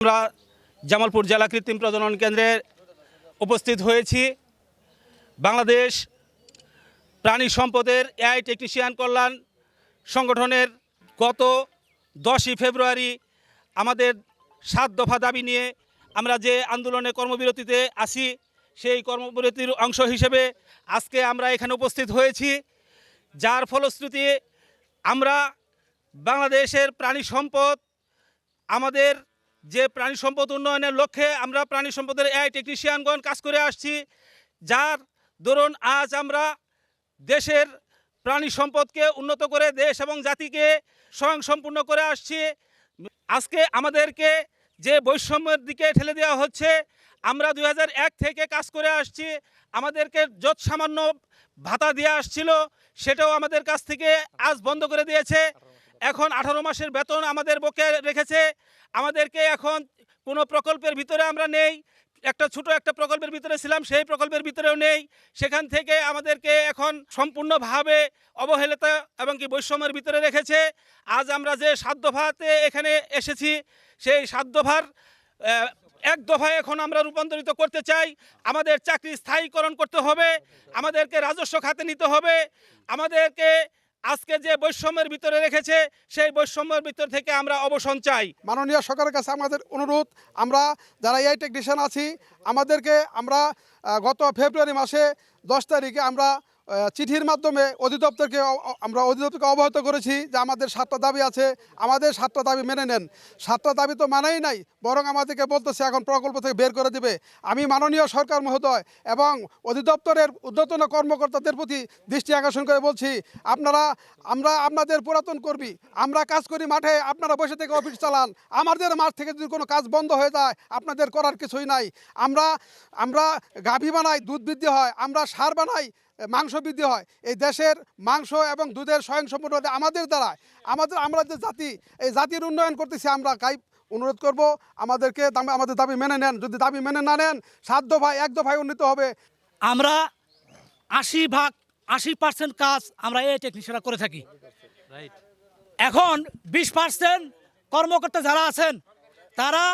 আমরা জামালপুর জেলা কৃত্রিম প্রজনন কেন্দ্রে উপস্থিত হয়েছি। বাংলাদেশ প্রাণী সম্পদের এআই টেকনিশিয়ান কল্যাণ সংগঠনের গত 10ই ফেব্রুয়ারি আমাদের 7 দফা দাবি নিয়ে আমরা যে আন্দোলনে কর্মবিরতিতে আছি, সেই কর্মবিরতির অংশ হিসেবে আজকে আমরা এখানে উপস্থিত হয়েছি। যার ফলশ্রুতি আমরা বাংলাদেশের প্রাণী সম্পদ, আমাদের যে প্রাণী সম্পদ উন্নয়নের লক্ষ্যে আমরা প্রাণী সম্পদের এআই টেকনিশিয়ানগণ কাজ করে আসছি। যার দরুন আজ আমরা দেশের প্রাণী সম্পদকে উন্নত করে দেশ এবং জাতিকে স্বয়ংসম্পূর্ণ করে আসছি। আজকে আমাদেরকে যে বৈষম্যের দিকে ঠেলে দেওয়া হচ্ছে, আমরা 2001 থেকে কাজ করে আসছি, আমাদেরকে যত সামান্য ভাতা দিয়ে আসছিল সেটাও আমাদের কাছ থেকে আজ বন্ধ করে দিয়েছে। এখন 18 মাসের বেতন আমাদের বকে রেখেছে। আমাদেরকে এখন কোনো প্রকল্পের ভিতরে আমরা নেই, ছোট একটা প্রকল্পের ভিতরে ছিলাম, সেই প্রকল্পের ভিতরেও নেই। সেখান থেকে আমাদেরকে এখন সম্পূর্ণভাবে অবহেলিত এবং কি বৈষম্যের ভিতরে রেখেছে। আজ আমরা যে 7 দফাতে এখানে এসেছি, সেই 7 দফার এক দফায় এখন আমরা রূপান্তরিত করতে চাই। আমাদের চাকরি স্থায়ীকরণ করতে হবে, আমাদেরকে রাজস্ব খাতে নিতে হবে, আমাদেরকে আজকে যে বৈষম্যের ভিতরে রেখেছে সেই বৈষম্যের ভিতর থেকে আমরা অবসান চাই। মাননীয় সরকারের কাছে আমাদের অনুরোধ, আমরা যারা এআই টেকনিশিয়ান আছি আমাদেরকে আমরা গত ফেব্রুয়ারি মাসে 10 তারিখে আমরা চিঠির মাধ্যমে অধিদপ্তরকে অবহিত করেছি যে আমাদের 7টা দাবি আছে, আমাদের 7টা দাবি মেনে নেন। 7টা দাবি তো মানাই নাই, বরং আমাদেরকে বলতেছে এখন প্রকল্প থেকে বের করে দেবে। আমি মাননীয় সরকার মহোদয় এবং অধিদপ্তরের ঊর্ধ্বতন কর্মকর্তাদের প্রতি দৃষ্টি আকর্ষণ করে বলছি, আমরা আপনাদের পুরাতন কর্মী, আমরা কাজ করি মাঠে, আপনারা বসে থেকে অফিস চালান। আমাদের মাঠ থেকে যদি কোনো কাজ বন্ধ হয়ে যায় আপনাদের করার কিছুই নাই। আমরা গাভী বানাই, দুধ বৃদ্ধি হয়, আমরা সার বানাই, মাংস বৃদ্ধি হয়। এই দেশের মাংস এবং দুধের স্বয়ংসম্পূর্ণ আমাদের দ্বারা, আমরা যে জাতি, এই জাতির উন্নয়ন করতেছি। আমরা অনুরোধ করব আমাদের দাবি মেনে নেন। যদি দাবি মেনে না নেন 7 দফায় 1 দফায় উন্নীত হবে। আমরা 80% কাজ আমরা এই টেকনিশিয়ানরা করে থাকি। এখন 20% কর্মকর্তা যারা আছেন তারা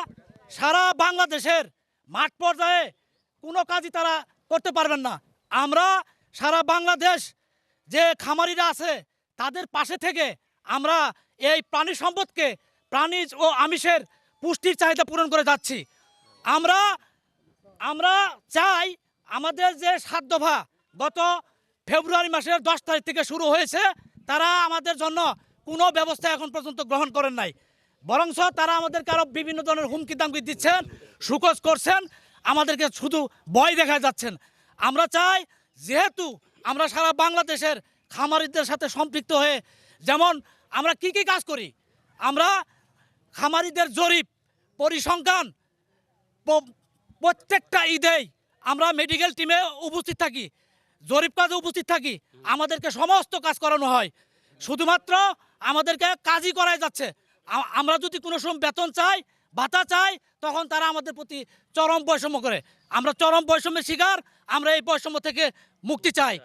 সারা বাংলাদেশের মাঠ পর্যায়ে কোনো কাজই তারা করতে পারবেন না। আমরা সারা বাংলাদেশ যে খামারিরা আছে তাদের পাশে থেকে আমরা এই প্রাণী সম্পদকে, প্রাণীজ ও আমিষের পুষ্টির চাহিদা পূরণ করে যাচ্ছি। আমরা চাই আমাদের যে 7 দফা গত ফেব্রুয়ারি মাসের 10 তারিখ থেকে শুরু হয়েছে, তারা আমাদের জন্য কোনো ব্যবস্থা এখন পর্যন্ত গ্রহণ করেন নাই। বরঞ্চ তারা আমাদেরকে আরও বিভিন্ন ধরনের হুমকি দামকি দিচ্ছেন, সুকোজ করছেন, আমাদেরকে শুধু ভয় দেখা যাচ্ছেন। আমরা চাই, যেহেতু আমরা সারা বাংলাদেশের খামারিদের সাথে সম্পৃক্ত হয়ে, যেমন আমরা কি কাজ করি, আমরা খামারিদের জরিপ, পরিসংখ্যান, প্রত্যেকটা ঈদেই আমরা মেডিকেল টিমে উপস্থিত থাকি, জরিপ কাজে উপস্থিত থাকি। আমাদেরকে সমস্ত কাজ করানো হয়, শুধুমাত্র আমাদেরকে কাজই করাই যাচ্ছে। আমরা যদি কোনো সময় বেতন চাই, ভাতা চাই, তখন তারা আমাদের প্রতি চরম বৈষম্য করে। আমরা চরম বৈষম্যের শিকার, আমরা এই বৈষম্য থেকে মুক্তি চাই।